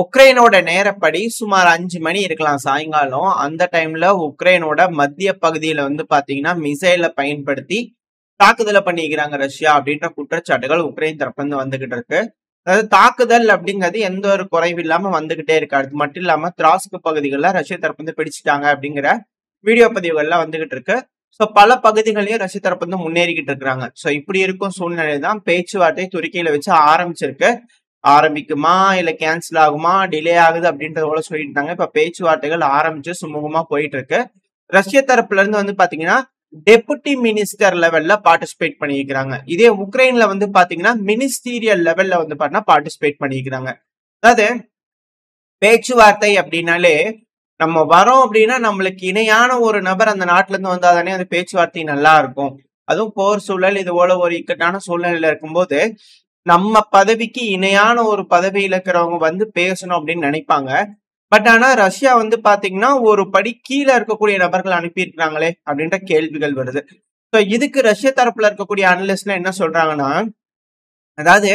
உக்ரைனோட நேரப்படி சுமார் 5 மணி இருக்கலாம் சாயங்காலம். அந்த டைம்ல உக்ரைனோட மத்திய பகுதியில வந்து பாத்தீங்கன்னா மிசைலை பயன்படுத்தி தாக்குதலை பண்ணிக்கிறாங்க ரஷ்யா அப்படின்ற குற்றச்சாட்டுகள் உக்ரைன் தரப்புல இருந்து வந்துகிட்டு இருக்கு. அதாவது தாக்குதல் அப்படிங்கிறது எந்த ஒரு குறைவு இல்லாம வந்துகிட்டே இருக்கு. அது மட்டும் இல்லாம திராஸ்க் பகுதிகளில் ரஷ்ய தரப்பு வந்து பிடிச்சிட்டாங்க அப்படிங்கிற வீடியோ பதிவுகள்லாம் வந்துகிட்டு இருக்கு. ஸோ பல பகுதிகளையும் ரஷ்ய தரப்பு வந்து முன்னேறிக்கிட்டு இருக்கிறாங்க. ஸோ இப்படி இருக்கும் சூழ்நிலை தான் பேச்சுவார்த்தை துருக்கியில வச்சு ஆரம்பிச்சிருக்கு. ஆரம்பிக்குமா இல்ல கேன்சல் ஆகுமா, டிலே ஆகுது அப்படின்றத போல சொல்லிட்டு இருந்தாங்க. இப்ப பேச்சுவார்த்தைகள் ஆரம்பிச்சு சுமூகமா போயிட்டு இருக்கு. ரஷ்ய தரப்புல இருந்து வந்து பாத்தீங்கன்னா டெபுட்டி மினிஸ்டர் லெவல்ல பார்ட்டிசிபேட் பண்ணிக்கிறாங்க. இதே உக்ரைன்ல வந்து பாத்தீங்கன்னா மினிஸ்டீரியல் லெவல்ல வந்து பாத்தீங்கன்னா பார்ட்டிசிபேட் பண்ணிக்கிறாங்க. அதாவது பேச்சுவார்த்தை அப்படின்னாலே நம்ம வரோம் அப்படின்னா நம்மளுக்கு இணையான ஒரு நபர் அந்த நாட்டுல இருந்து வந்தாதானே அந்த பேச்சுவார்த்தை நல்லா இருக்கும். அதுவும் போர் சூழல் இது போல ஒரு இக்கட்டான சூழ்நிலையில இருக்கும்போது நம்ம பதவிக்கு இணையான ஒரு பதவியில இருக்கிறவங்க வந்து பேசணும் அப்படின்னு நினைப்பாங்க. பட் ஆனா ரஷ்யா வந்து பாத்தீங்கன்னா ஒரு படி கீழே இருக்கக்கூடிய நபர்கள் அனுப்பியிருக்கிறாங்களே அப்படின்ற கேள்விகள் வருது. ஸோ இதுக்கு ரஷ்ய தரப்புல இருக்கக்கூடிய அனலிஸ்ட்லாம் என்ன சொல்றாங்கன்னா, அதாவது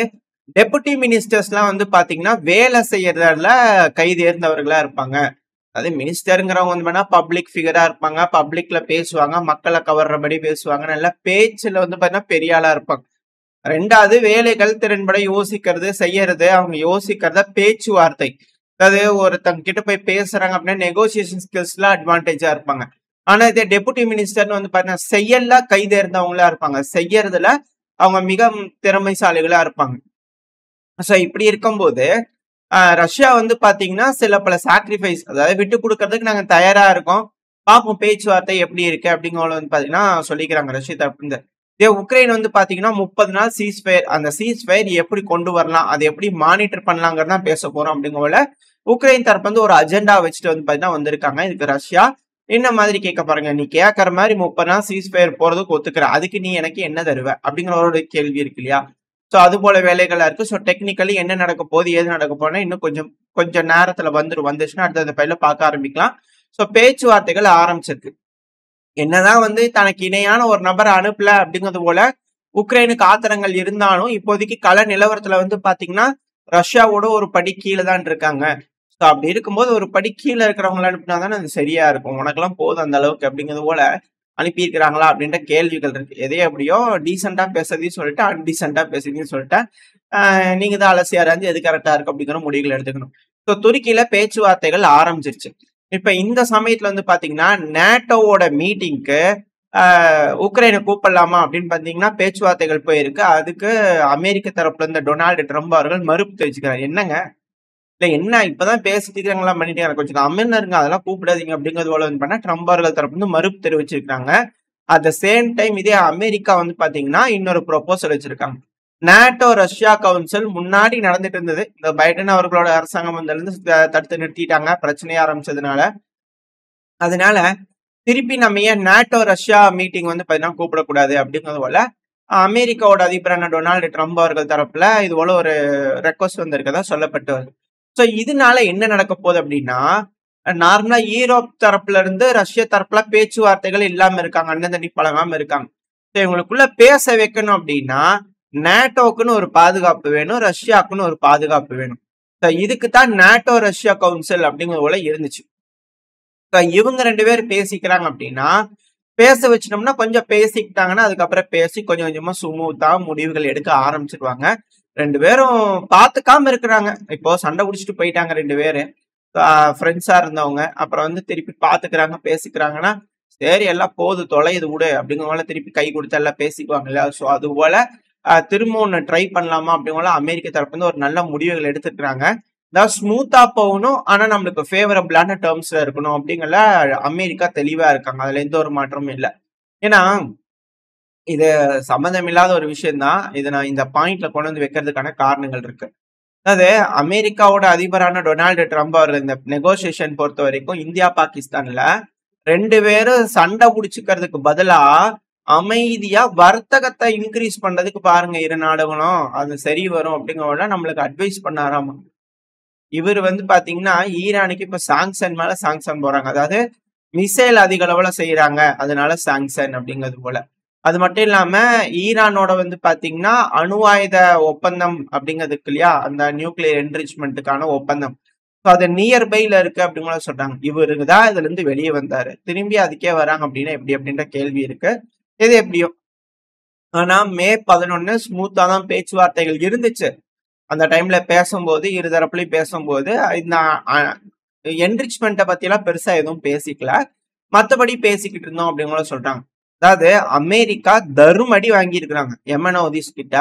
டெபுட்டி மினிஸ்டர்ஸ் எல்லாம் வந்து பாத்தீங்கன்னா வேலை செய்யறதுல கை தேர்ந்தவர்களா இருப்பாங்க. அதாவது மினிஸ்டருங்கிறவங்க வந்து வேணா பப்ளிக் ஃபிகரா இருப்பாங்க, பப்ளிக்ல பேசுவாங்க, மக்களை கவர்றபடி பேசுவாங்க, நல்ல பேச்சுல வந்து பாத்தீங்கன்னா பெரிய ஆளா இருப்பாங்க. ரெண்டாவது வேலைகள் திறன்பட யோசிக்கிறது செய்யறது, அவங்க யோசிக்கிறத பேச்சுவார்த்தை, அதாவது ஒருத்தங்க கிட்ட போய் பேசுறாங்க அப்படின்னா நெகோசியேஷன் ஸ்கில்ஸ்ல அட்வான்டேஜா இருப்பாங்க. ஆனா இதே டெபுட்டி மினிஸ்டர்னு வந்து பாத்தீங்கன்னா செயல்ல கை தேர்ந்தவங்களா இருப்பாங்க, செய்யறதுல அவங்க மிக திறமைசாலிகளா இருப்பாங்க. ஸோ இப்படி இருக்கும்போது ரஷ்யா வந்து பாத்தீங்கன்னா சில பல சாக்ரிஃபைஸ், அதாவது விட்டு கொடுக்கறதுக்கு நாங்க தயாரா இருக்கோம், பார்ப்போம் பேச்சுவார்த்தை எப்படி இருக்கு அப்படிங்கிற வந்து பாத்தீங்கன்னா சொல்லிக்கிறாங்க ரஷ்ய தரப்பு. இதே உக்ரைன் வந்து பாத்தீங்கன்னா 30 நாள் சீஸ்ஃபயர், அந்த சீஸ்ஃபயர் எப்படி கொண்டு வரலாம், அதை எப்படி மானிட்டர் பண்ணலாங்கிறதா பேச போறோம் அப்படிங்கல உக்ரைன் தரப்பு வந்து ஒரு அஜெண்டா வச்சுட்டு வந்து பாத்தீங்கன்னா வந்திருக்காங்க. இதுக்கு ரஷ்யா என்ன மாதிரி கேட்க பாருங்க, நீ கேட்கற மாதிரி 30 நாள் சீஸ்ஃபயர் போறதுக்கு ஒத்துக்கிற, அதுக்கு நீ எனக்கு என்ன தருவ அப்படிங்கிற ஒரு கேள்வி இருக்கு இல்லையா. ஸோ அது போல வேலைகளா இருக்கு. ஸோ டெக்னிக்கலி என்ன நடக்க போகுது ஏது நடக்க போனா இன்னும் கொஞ்சம் நேரத்துல வந்துச்சுன்னா அடுத்த பயில பார்க்க ஆரம்பிக்கலாம். ஸோ பேச்சுவார்த்தைகள் ஆரம்பிச்சிருக்கு. என்னதான் வந்து தனக்கு இணையான ஒரு நபரை அனுப்பல அப்படிங்கிறது போல உக்ரைனுக்கு ஆத்திரங்கள் இருந்தாலும் இப்போதைக்கு கள நிலவரத்துல வந்து பாத்தீங்கன்னா ரஷ்யாவோட ஒரு படி கீழே தான் இருக்காங்க. ஸோ அப்படி இருக்கும்போது ஒரு படி கீழே இருக்கிறவங்களை அனுப்பினா தானே அது சரியா இருக்கும். உனக்கெல்லாம் போதும் அந்த அளவுக்கு அப்படிங்கிறது போல அனுப்பியிருக்கிறாங்களா அப்படின்ற கேள்விகள் இருக்கு. எதே எப்படியோ டீசெண்டா பேசுறதையும் சொல்லிட்டு அன்டீசெண்டா பேசுறதையும் சொல்லிட்டேன். நீங்க தான் அலசி ஆராய்ந்து எது கரெக்டா இருக்கு அப்படிங்கிற முடிவுகள் எடுத்துக்கணும். ஸோ துருக்கியில பேச்சுவார்த்தைகள் ஆரம்பிச்சிருச்சு. இப்ப இந்த சமயத்துல வந்து பாத்தீங்கன்னா நேட்டோவோட மீட்டிங்க்கு உக்ரைனை கூப்பிடலாமா அப்படின்னு பாத்தீங்கன்னா பேச்சுவார்த்தைகள் போயிருக்கு. அதுக்கு அமெரிக்க தரப்புல இருந்த டொனால்டு ட்ரம்ப் அவர்கள் மறுப்பு தெரிவிச்சுக்கிறார். என்னங்க இல்ல என்ன இப்பதான் பேசிட்டு இருக்காங்களா பண்ணிட்டு கொஞ்சம் அமெரிக்கா இருங்க, அதெல்லாம் கூப்பிடாதீங்க அப்படிங்கிறது போல வந்து பண்ணா ட்ரம்ப் அவர்கள் தரப்பு வந்து மறுப்பு தெரிவிச்சிருக்காங்க. அட் த சேம் டைம் இதே அமெரிக்கா வந்து பாத்தீங்கன்னா இன்னொரு ப்ரொபோசல் வச்சிருக்காங்க. நேட்டோ ரஷ்யா கவுன்சில் முன்னாடி நடந்துட்டு இருந்தது. இந்த பைடன் அவர்களோட அரசாங்கம் வந்து தடுத்து நிறுத்திட்டாங்க பிரச்சனையா ஆரம்பிச்சதுனால. அதனால திருப்பி நம்ம ஏன் நேட்டோ ரஷ்யா மீட்டிங் வந்து பாத்தீங்கன்னா கூப்பிடக்கூடாது அப்படிங்கிறது போல அமெரிக்காவோட அதிபரான டொனால்டு ட்ரம்ப் அவர்கள் தரப்புல இது போல ஒரு ரெக்வஸ்ட் வந்திருக்கதா சொல்லப்பட்டு வருது. ஸோ இதனால என்ன நடக்க போகுது அப்படின்னா, நார்மலா யூரோப் தரப்புல இருந்து ரஷ்ய தரப்புல பேச்சுவார்த்தைகள் இல்லாம இருக்காங்க, அண்ணன் தண்ணி பழகாம இருக்காங்க. ஸோ இவங்களுக்குள்ள பேச வைக்கணும் அப்படின்னா நேட்டோக்குன்னு ஒரு பாதுகாப்பு வேணும், ரஷ்யாவுக்குன்னு ஒரு பாதுகாப்பு வேணும். ஸோ இதுக்கு தான் நேட்டோ ரஷ்யா கவுன்சில் அப்படிங்கிறது போல இருந்துச்சு. இவங்க 2 பேரும் பேசிக்கிறாங்க அப்படின்னா பேச வச்சிட்டோம்னா கொஞ்சம் பேசிக்கிட்டாங்கன்னா அதுக்கப்புறம் பேசி கொஞ்சம் கொஞ்சமா சுமூத்தா முடிவுகள் எடுக்க ஆரம்பிச்சிருவாங்க. 2 பேரும் பாத்துக்காம இருக்கிறாங்க. இப்போ சண்டை குடிச்சிட்டு போயிட்டாங்க 2 பேரு ஃப்ரெண்ட்ஸா இருந்தவங்க. அப்புறம் வந்து திருப்பி பாத்துக்கிறாங்க பேசிக்கிறாங்கன்னா சரி எல்லாம் போது தொலைது விடு அப்படிங்கிற திருப்பி கை கொடுத்து எல்லாம் பேசிக்குவாங்க இல்லையா. ஸோ அது போல திரும்ப ஒண்ணு ட்ரை பண்ணலாமா அப்படிங்கிற அமெரிக்க தரப்பு வந்து ஒரு நல்ல முடிவுகள் எடுத்துக்கிறாங்க. அதாவது ஸ்மூத்தா போகணும், ஆனா நம்மளுக்கு ஃபேவரபிளான டேர்ம்ஸ்ல இருக்கணும் அப்படிங்கல அமெரிக்கா தெளிவா இருக்காங்க. அதுல எந்த ஒரு மாற்றமும் இல்லை. ஏன்னா இது சம்மந்தம் இல்லாத ஒரு விஷயம் தான். இதை நான் இந்த பாயிண்ட்ல கொண்டு வந்து வைக்கிறதுக்கான காரணங்கள் இருக்கு. அதாவது அமெரிக்காவோட அதிபரான டொனால்டு ட்ரம்ப் அவர் இந்த நெகோசியேஷன் பொறுத்த வரைக்கும் இந்தியா பாகிஸ்தான்ல 2 பேரும் சண்டை பிடிச்சுக்கிறதுக்கு பதிலா அமைதியா வர்த்தகத்தை இன்க்ரீஸ் பண்றதுக்கு பாருங்க இரு நாடுகளும், அது சரி வரும் அப்படிங்கிற நம்மளுக்கு அட்வைஸ் பண்ணாராமா. இவர் வந்து பாத்தீங்கன்னா ஈரானுக்கு இப்ப சாங்ஷன் மேல சாங்ஷன் போறாங்க. அதாவது மிசைல் அதிக அளவுல செய்யறாங்க அதனால சாங்ஷன் அப்படிங்கிறது போல. அது மட்டும் இல்லாம ஈரானோட வந்து பாத்தீங்கன்னா அணு ஆயுத ஒப்பந்தம் அப்படிங்கிறதுக்கு இல்லையா, அந்த நியூக்ளியர் என்ரிச்மெண்ட்டுக்கான ஒப்பந்தம் ஸோ அது நியர்பைல இருக்கு அப்படிங்கிற சொல்றாங்க. இவருக்கு தான் இதுல இருந்து வெளியே வந்தாரு, திரும்பி அதுக்கே வராங்க அப்படின்னா எப்படி அப்படின்ற கேள்வி இருக்கு. எது எப்படியோ ஆனா மே 11 ஸ்மூத்தா தான் பேச்சுவார்த்தைகள் இருந்துச்சு. அந்த டைம்ல பேசும்போது இருதரப்புலையும் பேசும்போது இந்த என்ரிச்மெண்ட்ட பத்திலாம் பெருசா எதுவும் பேசிக்கல. மத்தபடி பேசிக்கிட்டு இருந்தோம் அப்படிங்கிற சொல்றாங்க. அதாவது அமெரிக்கா தருமடி வாங்கியிருக்கிறாங்க எமனோதிஸ் கிட்ட.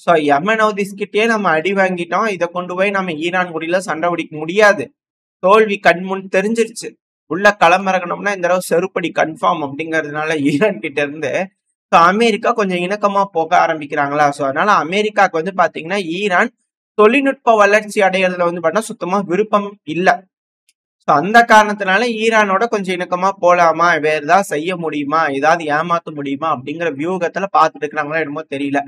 ஸோ எமனோதிஸ் கிட்டயே நம்ம அடி வாங்கிட்டோம். இதை கொண்டு போய் நம்ம ஈரான் கூடல சண்டை பிடிக்க முடியாது. தோல்வி கண்முன் தெரிஞ்சிருச்சு. உள்ள களமிறங்கணும்னா இந்த தடவை செருப்படி கன்ஃபார்ம் அப்படிங்கிறதுனால ஈரான் கிட்ட இருந்து அமெரிக்கா கொஞ்சம் இணக்கமா போக ஆரம்பிக்கிறாங்களா. ஸோ அதனால அமெரிக்காவுக்கு வந்து பாத்தீங்கன்னா ஈரான் தொழில்நுட்ப வளர்ச்சி அடையிறதுல வந்து பார்த்தா சுத்தமா விருப்பம் இல்லை. ஸோ அந்த காரணத்தினால ஈரானோட கொஞ்சம் இணக்கமா போலாமா, வேற ஏதாவது செய்ய முடியுமா, ஏதாவது ஏமாத்த முடியுமா அப்படிங்கிற வியூகத்துல பார்த்துட்டு இருக்கிறாங்களா என்னமோ தெரியல.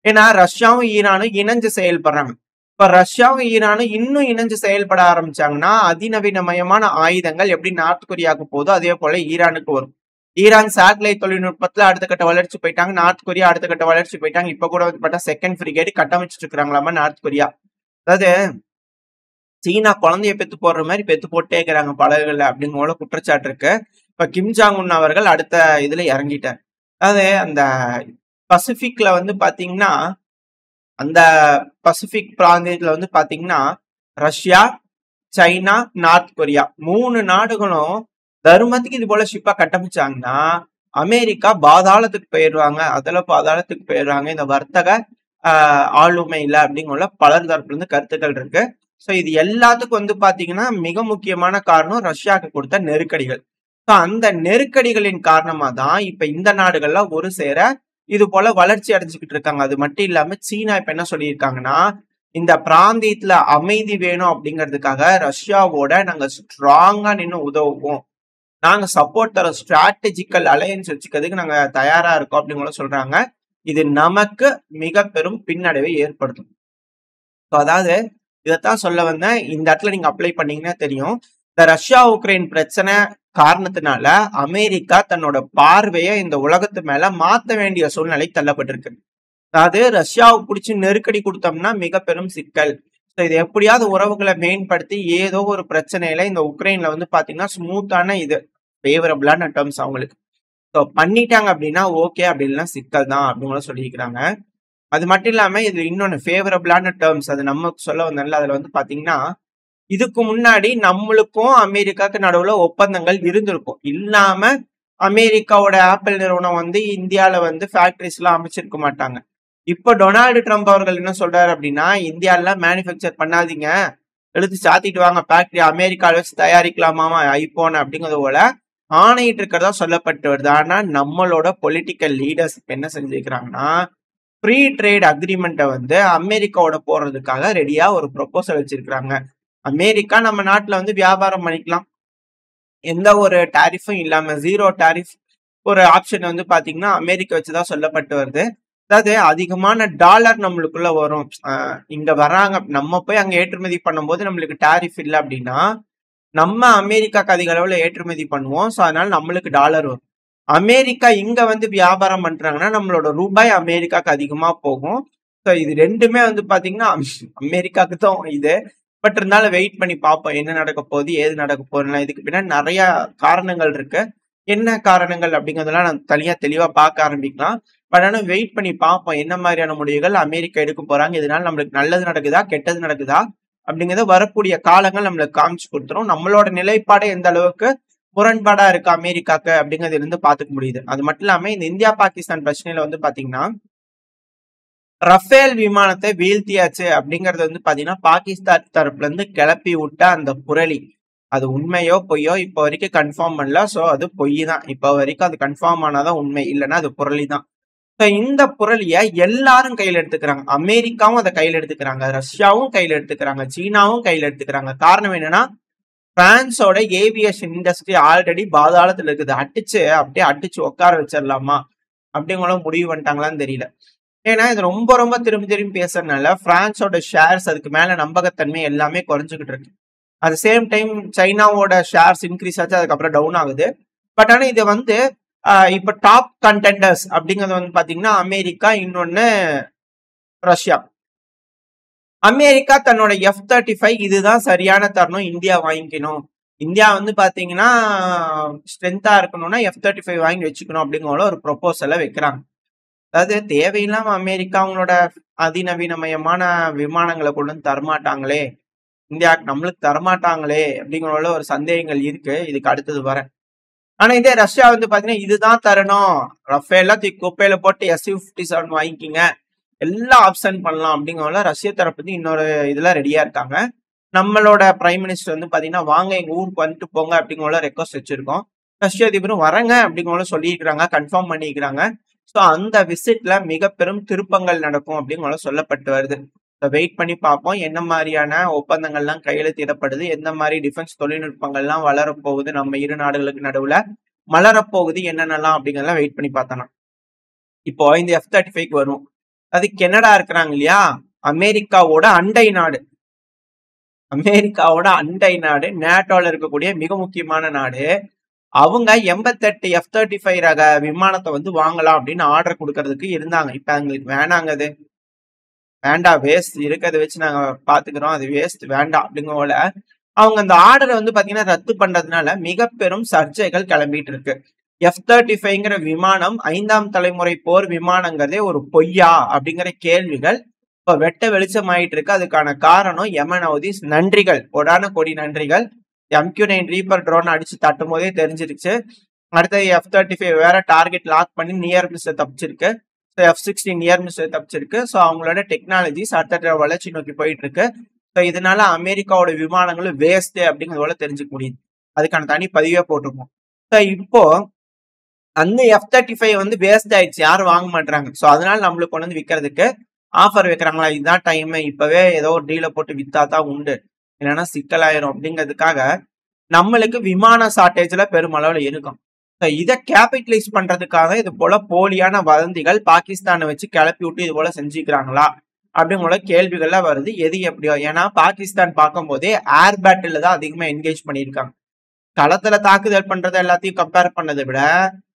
ஏன்னா ரஷ்யாவும் ஈரானும் இணைஞ்சு செயல்படுறாங்க. இப்ப ரஷ்யாவும் ஈரானும் இன்னும் இணைஞ்சு செயல்பட ஆரம்பிச்சாங்கன்னா அதிநவீனமயமான ஆயுதங்கள் எப்படி நார்த் கொரியாவுக்கு போதோ அதே போல ஈரானுக்கு வரும். ஈரான் சேட்டலைட் தொழில்நுட்பத்துல அடுத்த கட்ட வளர்ச்சி போயிட்டாங்க. நார்த் கொரியா அடுத்த கட்ட வளர்ச்சி போயிட்டாங்க. இப்ப கூட வந்து பார்த்தா செகண்ட் ஃப்ரிகேட் கட்டமைச்சிட்டு இருக்கிறாங்களாமா நார்த் கொரியா. அதாவது சீனா குழந்தைய பெத்து போடுற மாதிரி பெத்து போட்டே இருக்கிறாங்க படகுகள்ல அப்படிங்கிற குற்றச்சாட்டு இருக்கு. இப்ப கிம் ஜாங் உன் அவர்கள் அடுத்த இதுல இறங்கிட்டார். அதாவது அந்த பசிபிக்ல வந்து பாத்தீங்கன்னா அந்த பசிபிக் பிராந்தியத்துல வந்து பாத்தீங்கன்னா ரஷ்யா, சைனா, நார்த் கொரியா 3 நாடுகளும் தர்மத்துக்கு இது போல ஷிப்பா கட்டமைச்சாங்கன்னா அமெரிக்கா பாதாளத்துக்கு போயிடுவாங்க, அதுல பாதாளத்துக்கு போயிடுவாங்க இந்த வர்த்தக ஆளுமையில அப்படிங்கிற பலர் தரப்புல இருந்து கருத்துக்கள் இருக்கு. ஸோ இது எல்லாத்துக்கும் வந்து பாத்தீங்கன்னா மிக முக்கியமான காரணம் ரஷ்யாவுக்கு கொடுத்த நெருக்கடிகள். ஸோ அந்த நெருக்கடிகளின் காரணமா தான் இப்ப இந்த நாடுகள்லாம் ஒரு சேர இது போல வளர்ச்சி அடைஞ்சுக்கிட்டு இருக்காங்க. அது மட்டும் இல்லாம சீனா இப்ப என்ன சொல்லியிருக்காங்கன்னா இந்த பிராந்தியத்துல அமைதி வேணும் அப்படிங்கிறதுக்காக ரஷ்யாவோட நாங்க ஸ்ட்ராங்கா நின்று உதவுவோம், நாங்க சப்போர்ட் தர ஸ்ட்ராட்டஜிக்கல் அலையன்ஸ் வச்சுக்கிறதுக்கு நாங்க தயாரா இருக்கோம் அப்படிங்கிற சொல்றாங்க. இது நமக்கு மிக பெரும் பின்னடைவை ஏற்படுத்தும். அதாவது இதைத்தான் சொல்ல வந்தேன். இந்த இடத்துல நீங்க அப்ளை பண்ணீங்கன்னா தெரியும். இந்த ரஷ்யா உக்ரைன் பிரச்சனை காரணத்தினால அமெரிக்கா தன்னோட பார்வையை இந்த உலகத்து மேல மாத்த வேண்டிய சூழ்நிலை தள்ளப்பட்டிருக்கு. அதாவது ரஷ்யாவுக்கு பிடிச்சி நெருக்கடி கொடுத்தோம்னா மிக பெரும் சிக்கல். இது எப்படியாவது உறவுகளை மேம்படுத்தி ஏதோ ஒரு பிரச்சனையில இந்த உக்ரைன்ல வந்து பாத்தீங்கன்னா ஸ்மூத்தான இது ஃபேவரபிளான டேர்ம்ஸ் அவங்களுக்கு ஸோ பண்ணிட்டாங்க அப்படின்னா ஓகே, அப்படின்லாம் சிக்கல் தான் அப்படிங்கிற சொல்லியிருக்கிறாங்க. அது மட்டும் இல்லாம இது இன்னொன்னு ஃபேவரபிளான டேர்ம்ஸ் அது நம்ம சொல்ல வந்தோம்ல, அதுல வந்து பாத்தீங்கன்னா இதுக்கு முன்னாடி நம்மளுக்கும் அமெரிக்காவுக்கு நடுவுல ஒப்பந்தங்கள் இருந்திருக்கும். இல்லாம அமெரிக்காவோட ஆப்பிள் நிறுவனம் வந்து இந்தியால வந்து ஃபேக்டரிஸ் எல்லாம் அமைச்சிருக்க மாட்டாங்க. இப்ப டொனால்டு ட்ரம்ப் அவர்கள் என்ன சொல்றாரு அப்படின்னா இந்தியால மேனுஃபேக்சர் பண்ணாதீங்க, எழுத்து சாத்திட்டு வாங்க, ஃபேக்டரி அமெரிக்கால வச்சு தயாரிக்கலாமாமா ஐபோன் அப்படிங்கிறது போல ஆணையிட்டு இருக்கிறதா சொல்லப்பட்டு வருது. ஆனா நம்மளோட பொலிட்டிக்கல் லீடர்ஸ் என்ன செஞ்சிருக்கிறாங்கன்னா ஃப்ரீ ட்ரேட் அக்ரிமெண்ட்டை வந்து அமெரிக்காவோட போடுறதுக்காக ரெடியா ஒரு ப்ரொபோசல் வச்சிருக்கிறாங்க. அமெரிக்கா நம்ம நாட்டுல வந்து வியாபாரம் பண்ணிக்கலாம், எந்த ஒரு டாரிஃபும் இல்லாம ஜீரோ டாரிஃப் ஒரு ஆப்ஷன் வந்து பாத்தீங்கன்னா அமெரிக்கா வச்சுதான் சொல்லப்பட்டு வருது. அதாவது அதிகமான டாலர் நம்மளுக்குள்ள வரும். இங்க வராங்க, நம்ம போய் அங்க ஏற்றுமதி பண்ணும்போது நம்மளுக்கு டாரிஃப் இல்லை அப்படின்னா நம்ம அமெரிக்காக்கு அதிக அளவுல ஏற்றுமதி பண்ணுவோம். ஸோ அதனால நம்மளுக்கு டாலர் வரும். அமெரிக்கா இங்க வந்து வியாபாரம் பண்றாங்கன்னா நம்மளோட ரூபாய் அமெரிக்காக்கு அதிகமா போகும். ஸோ இது ரெண்டுமே வந்து பாத்தீங்கன்னா அமெரிக்காவுக்கு தான் இது. பட் இருந்தாலும் வெயிட் பண்ணி பார்ப்போம் என்ன நடக்க போகுது, ஏது நடக்க போகுதுன்னா. இதுக்கு பின்னாடி நிறைய காரணங்கள் இருக்கு. என்ன காரணங்கள் அப்படிங்கிறதெல்லாம் நான் தனியா தெளிவா பார்க்க ஆரம்பிக்கலாம். பட் ஆனால் வெயிட் பண்ணி பார்ப்போம் என்ன மாதிரியான முடிவுகள் அமெரிக்கா எடுக்க போறாங்க, இதனால நம்மளுக்கு நல்லது நடக்குதா கெட்டது நடக்குதா அப்படிங்கிறத வரக்கூடிய காலங்கள் நம்மளுக்கு காமிச்சு கொடுத்துரும். நம்மளோட நிலைப்பாடு எந்த அளவுக்கு முரண்பாடா இருக்கு அமெரிக்காக்கு அப்படிங்கிறது இருந்து பாத்துக்க முடியுது. அது மட்டும் இல்லாம இந்த இந்தியா பாகிஸ்தான் பிரச்சனையில வந்து பாத்தீங்கன்னா ரஃபேல் விமானத்தை வீழ்த்தியாச்சு அப்படிங்கறது வந்து பாத்தீங்கன்னா பாகிஸ்தான் தரப்புல இருந்து கிளப்பி விட்ட அந்த புரளி அது உண்மையோ பொய்யோ இப்ப வரைக்கும் கன்ஃபார்ம் பண்ணல. சோ அது பொய் தான். இப்ப வரைக்கும் அது கன்ஃபார்ம் ஆனாதான் உண்மை, இல்லைன்னா அது புரளி தான். இந்த புரளிய எல்லாரும் கையில எடுத்துக்கிறாங்க. அமெரிக்காவும் அதை கையில எடுத்துக்கிறாங்க, ரஷ்யாவும் கையில எடுத்துக்கிறாங்க, சீனாவும் கையில எடுத்துக்கிறாங்க. காரணம் என்னன்னா பிரான்ஸோட ஏவியேஷன் இண்டஸ்ட்ரி ஆல்ரெடி பாதாளத்துல இருக்குது. அப்படியே அடிச்சு உட்கார வச்சிடலாமா அப்படிங்கிற முடிவு பண்ணிட்டாங்களான்னு தெரியல. ஏன்னா இது ரொம்ப ரொம்ப திரும்பி திரும்பி பேசுறதுனால பிரான்ஸோட ஷேர்ஸ் அதுக்கு மேல நம்பகத்தன்மை எல்லாமே குறைஞ்சுக்கிட்டு இருக்கு. அட் சேம் டைம் சைனாவோட ஷேர்ஸ் இன்க்ரீஸ் ஆச்சு, அதுக்கப்புறம் டவுன் ஆகுது. பட் ஆனா இது வந்து இப்ப டாப் கண்டெண்டர்ஸ் அப்படிங்கிறது வந்து பாத்தீங்கன்னா அமெரிக்கா, இன்னொன்னு ரஷ்யா. அமெரிக்கா தன்னோட F-35 இதுதான் சரியான தருணம், இந்தியா வாங்கிக்கணும். இந்தியா வந்து பாத்தீங்கன்னா ஸ்ட்ரென்த்தா இருக்கணும்னா F-35 வாங்கி வச்சுக்கணும் அப்படிங்கிற ஒரு ப்ரொபோசலை வைக்கிறாங்க. அதாவது தேவையில்லாம அமெரிக்கா அவங்களோட அதிநவீனமயமான விமானங்களை கொண்டு வந்து தரமாட்டாங்களே, இந்தியாவுக்கு நம்மளுக்கு தரமாட்டாங்களே அப்படிங்கிற ஒரு சந்தேகங்கள் இருக்கு. இதுக்கு அடுத்தது வரேன். ஆனா இதே ரஷ்யா வந்து பாத்தீங்கன்னா இதுதான் தரணும், ரஃபேல்லாம் தூக்கி குப்பையில போட்டு Su-57 வாங்கிக்கிங்க, எல்லா ஆப்ஷன் பண்ணலாம் அப்படிங்கிற ரஷ்ய தரப்பு வந்து இன்னொரு இதுல ரெடியா இருக்காங்க. நம்மளோட பிரைம் மினிஸ்டர் வந்து பாத்தீங்கன்னா வாங்க எங்க ஊருக்கு வந்துட்டு போங்க அப்படிங்கிற ரெக்வஸ்ட் வச்சிருக்கோம். ரஷ்ய அதிபரும் வரங்க அப்படிங்கிற சொல்லியிருக்கிறாங்க, கன்ஃபார்ம் பண்ணிக்கிறாங்க. ஸோ அந்த விசிட்ல மிக பெரும் திருப்பங்கள் நடக்கும் அப்படிங்கிற சொல்லப்பட்டு வருது. வெயிட் பண்ணி பார்ப்போம் என்ன மாதிரியான ஒப்பந்தங்கள்லாம் கையெழுத்திடப்படுது, எந்த மாதிரி டிஃபென்ஸ் தொழில்நுட்பங்கள்லாம் வளரப்போகுது, நம்ம இரு நாடுகளுக்கு நடுவுல மலரப்போகுது என்னென்னலாம் அப்படிங்கிறதெல்லாம் வெயிட் பண்ணி பார்த்தலாம். இப்போ இந்த F-35 வரும். அது கனடா இருக்கிறாங்க இல்லையா, அமெரிக்காவோட அண்டை நாடு. அமெரிக்காவோட அண்டை நாடு, நேட்டோல இருக்கக்கூடிய மிக முக்கியமான நாடு. அவங்க 88 F-35 ரக விமானத்தை வந்து வாங்கலாம் அப்படின்னு ஆர்டர் கொடுக்கறதுக்கு இருந்தாங்க. இப்ப எங்களுக்கு வேணாங்க, அது வேண்டாம், வேஸ்ட், இருக்கிறத வச்சு நாங்க பாத்துக்கிறோம், அது வேஸ்ட், வேண்டாம் அப்படிங்கல அவங்க அந்த ஆர்டரை வந்து பாத்தீங்கன்னா ரத்து பண்றதுனால மிக பெரும் சர்ச்சைகள் கிளம்பிட்டு இருக்கு. F-35ங்கிற விமானம் 5ஆம் தலைமுறை போர் விமானங்கிறதே ஒரு பொய்யா அப்படிங்கிற கேள்விகள் இப்ப வெட்ட வெளிச்சம் ஆயிட்டு இருக்கு. அதுக்கான காரணம் யமன் ஹவுதிஸ். நன்றிகள், கொடான கொடி நன்றிகள். MQ-9 ரீப்பர் ட்ரோன் அடிச்சு தட்டும் போதே தெரிஞ்சிருச்சு. அடுத்தது F-35 வேற டார்கெட் லாக் பண்ணி நியர் மிஸ் தப்பிச்சிருக்கு. F-16 நியர் மிஸ் தப்பிச்சிருக்கு. ஸோ அவங்களோட டெக்னாலஜிஸ் அடுத்த வளர்ச்சி நோக்கி போயிட்டு இருக்கு. ஸோ இதனால அமெரிக்காவோட விமானங்களும் வேஸ்ட் அப்படிங்கிறதோட தெரிஞ்சுக்க முடியுது. அதுக்கான தனி பதிவே போட்டிருக்கோம். ஸோ இப்போ அந்த F-35 வந்து வேஸ்ட் ஆயிடுச்சு, யாரும் வாங்க மாட்டாங்க. ஸோ அதனால நம்மளுக்கு கொண்டு வந்து விற்கிறதுக்கு ஆஃபர் வைக்கிறாங்களா, இதுதான் டைம், இப்பவே ஏதோ ஒரு டீலை போட்டு வித்தா தான் உண்டு, இல்லைன்னா சிக்கலாயிரும் அப்படிங்கிறதுக்காக நம்மளுக்கு விமான ஷார்டேஜ்ல பெருமளவுல இருக்கும். இதை கேபிட்டலைஸ் பண்றதுக்காக இது போல போலியான வதந்திகள் பாகிஸ்தானை வச்சு கிளப்பி விட்டு இது போல செஞ்சுக்கிறாங்களா அப்படிங்கிற கேள்விகள்லாம் வருது. எது எப்படியோ, ஏன்னா பாகிஸ்தான் பார்க்கும் போதே ஏர் பேட்டில் தான் அதிகமா என்கேஜ் பண்ணியிருக்காங்க. களத்துல தாக்குதல் பண்றதை எல்லாத்தையும் கம்பேர் பண்ணதை விட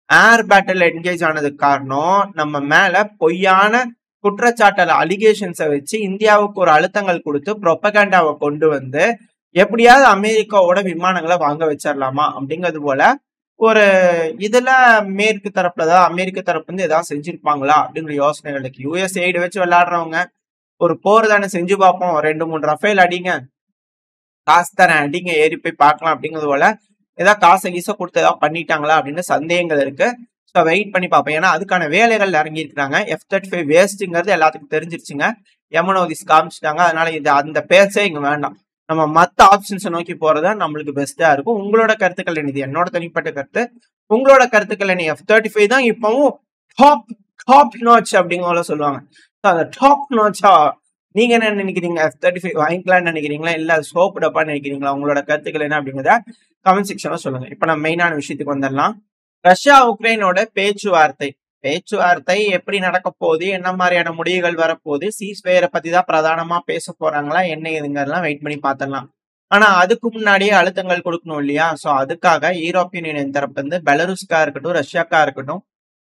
ஏர் பேட்டில் என்கேஜ் ஆனதுக்கு காரணம் நம்ம மேல பொய்யான குற்றச்சாட்டல் அலிகேஷன்ஸை வச்சு இந்தியாவுக்கு ஒரு அழுத்தங்கள் கொடுத்து ப்ரொபகண்டாவை கொண்டு வந்து எப்படியாவது அமெரிக்காவோட விமானங்களை வாங்க வச்சிடலாமா அப்படிங்கிறது போல ஒரு இதுல மேற்கு தரப்புலதான் அமெரிக்க தரப்பு வந்து ஏதாவது செஞ்சிருப்பாங்களா அப்படிங்கிற யோசனைகளுக்கு யூஎஸ் எய்டு வச்சு விளையாடுறவங்க ஒரு போர் தானே செஞ்சு பார்ப்போம், 2-3 ரஃபேல் அடிங்க, காசு தரேன் அடிங்க, ஏறி போய் பார்க்கலாம் அப்படிங்கிறது போல ஏதாவது காசை கீசை கொடுத்து ஏதாவது பண்ணிட்டாங்களா அப்படின்னு சந்தேகங்கள் இருக்கு. ஸோ வெயிட் பண்ணி பார்ப்போம். ஏன்னா அதுக்கான வேலைகள் இறங்கி இருக்கிறாங்க. F-35 வேஸ்ட்டுங்கிறது எல்லாத்துக்கும் தெரிஞ்சிருச்சுங்க, யமன் ஹவுதிஸ் காமிச்சிட்டாங்க. அதனால இது அந்த பேச்சே இங்க வேண்டாம், நம்ம மற்ற ஆப்ஷன்ஸை நோக்கி போறதா நம்மளுக்கு பெஸ்டா இருக்கும். உங்களோட கருத்துக்கள் என்ன? இது என்னோட தனிப்பட்ட கருத்து. உங்களோட கருத்துக்கள் என்ன? F-35 தான் இப்பவும் டாப் நாட்ச் அப்படிங்கிற சொல்லுவாங்க. அந்த டாப் நாட்சா நீங்க என்ன நினைக்கிறீங்க? F-35 வாங்கிக்கலாம்னு நினைக்கிறீங்களா, இல்ல சோப்பு டப்பான்னு நினைக்கிறீங்களா? உங்களோட கருத்துக்கள் என்ன அப்படிங்கிறத கமெண்ட் செக்ஷன்ல சொல்லுங்க. இப்ப நம்ம மெயினான விஷயத்துக்கு வந்துடலாம். ரஷ்யா உக்ரைனோட பேச்சுவார்த்தை எப்படி நடக்க போகுது, என்ன மாதிரியான முடிவுகள் வரப்போகுது, சீஸ்ஃபயரை பத்தி தான் பிரதானமா பேச போறாங்களா, என்ன இதுங்கெல்லாம் வெயிட் பண்ணி பார்த்துடலாம். ஆனா அதுக்கு முன்னாடியே அழுத்தங்கள் கொடுக்கணும் இல்லையா? ஸோ அதுக்காக யூரோப்பியன் யூனியன் தரப்பு வந்து பெலருஸ்கா இருக்கட்டும், ரஷ்யாக்கா இருக்கட்டும்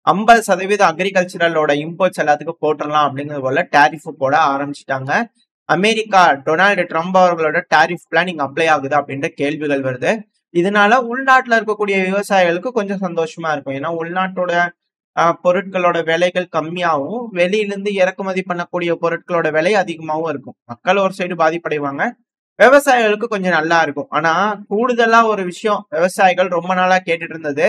50% அக்ரிகல்ச்சரலோட இம்போர்ட்ஸ் எல்லாத்துக்கும் போட்டுடலாம் அப்படிங்கிறது போல டேரிஃப் போட ஆரம்பிச்சுட்டாங்க. அமெரிக்கா டொனால்டு ட்ரம்ப் அவர்களோட டேரிஃப் பிளான் இங்க அப்ளை ஆகுது அப்படின்ற கேள்விகள் வருது. இதனால உள்நாட்டுல இருக்கக்கூடிய விவசாயிகளுக்கு கொஞ்சம் சந்தோஷமா இருக்கும். ஏன்னா உள்நாட்டோட பொருட்களோட விலைகள் கம்மியாகவும் வெளியிலிருந்து இறக்குமதி பண்ணக்கூடிய பொருட்களோட விலை அதிகமாகவும் இருக்கும். மக்கள் ஒரு சைடு பாதிப்படைவாங்க, விவசாயிகளுக்கு கொஞ்சம் நல்லா இருக்கும். ஆனா கூடுதலா ஒரு விஷயம் விவசாயிகள் ரொம்ப நாளா கேட்டுட்டு இருந்தது,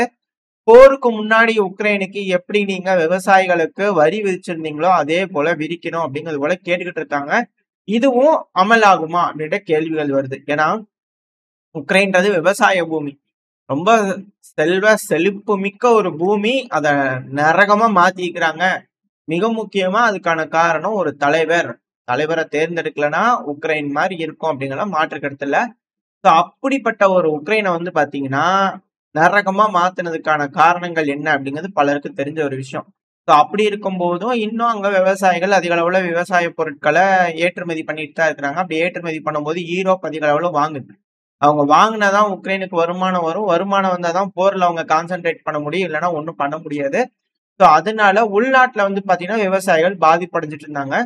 போருக்கு முன்னாடி உக்ரைனுக்கு எப்படி நீங்க விவசாயிகளுக்கு வரி விதிச்சிருந்தீங்களோ அதே போல விதிக்கணும் அப்படிங்கிறது போல கேட்டுக்கிட்டு இருக்காங்க. இதுவும் அமலாகுமா அப்படின்ற கேள்விகள் வருது. ஏன்னா உக்ரைன்றது விவசாய பூமி, ரொம்ப செழிப்பு மிக்க ஒரு பூமி, அத நரகமா மாத்திக்கிறாங்க. மிக முக்கியமா அதுக்கான காரணம் ஒரு தலைவரை தேர்ந்தெடுக்கலன்னா உக்ரைன் மாதிரி இருக்கும் அப்படிங்கிற மாற்று கருத்து இல்ல. அப்படிப்பட்ட ஒரு உக்ரைனை வந்து பாத்தீங்கன்னா நரகமா மாத்தினதுக்கான காரணங்கள் என்ன அப்படிங்கிறது பலருக்கு தெரிஞ்ச ஒரு விஷயம். அப்படி இருக்கும் போதும் இன்னும் அங்க விவசாயிகள் அதிக அளவுல விவசாய பொருட்களை ஏற்றுமதி பண்ணிட்டு தான் இருக்கிறாங்க. அப்படி ஏற்றுமதி பண்ணும்போது யூரோப் அதிக அளவுல வாங்குது. அவங்க வாங்கினாதான் உக்ரைனுக்கு வருமானம் வரும், வருமானம் வந்தாதான் போர்ல அவங்க கான்சென்ட்ரேட் பண்ண முடியும், இல்லைன்னா ஒன்றும் பண்ண முடியாது. ஸோ அதனால உள்நாட்டுல வந்து பாத்தீங்கன்னா விவசாயிகள் பாதிப்படைஞ்சிட்டு இருந்தாங்க.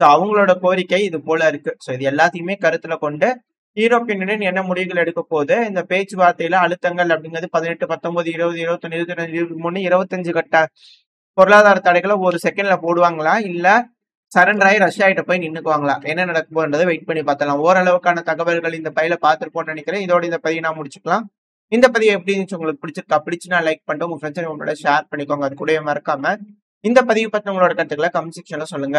ஸோ அவங்களோட கோரிக்கை இது போல இருக்கு. ஸோ இது எல்லாத்தையுமே கருத்துல கொண்டு யூரோப்பியன் யூனியன் என்ன முடிவுகள் எடுக்க போகுது, இந்த பேச்சுவார்த்தையில அழுத்தங்கள் அப்படிங்கிறது 18, 19, 20, 21, 22, 23, 25 கட்ட பொருளாதார தடைகளை ஒரு செகண்ட்ல போடுவாங்களா, இல்ல சரண்டர் ஆகி ரஷ்யா கிட்ட போய் நின்னுக்குவாங்களா, என்ன நடக்கும்ன்றதை வெயிட் பண்ணி பார்த்தலாம். ஓரளவுக்கான தகவல்கள் இந்த பையில பார்த்துருப்போம்னு நினைக்கிறேன். இதோட இந்த பதிவை நான் முடிச்சுக்கலாம். இந்த பதிவு எப்படி இருந்துச்சு, உங்களுக்கு பிடிச்சிருக்கா? பிடிச்சுனா லைக் பண்ணிட்டு உங்க ஃப்ரெண்ட்ஸ் உங்களோட ஷேர் பண்ணிக்கோங்க. அது கூடவே மறக்காம இந்த பதிவு பத்தி உங்களோட கருத்துக்களை கமெண்ட் செக்ஷன்ல சொல்லுங்க.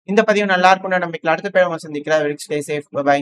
இந்த பதிவு நல்லா இருக்கும்னு நம்பிக்கை. அடுத்த பேர் உங்களை சந்திக்கிறேன். Stay safe. பை.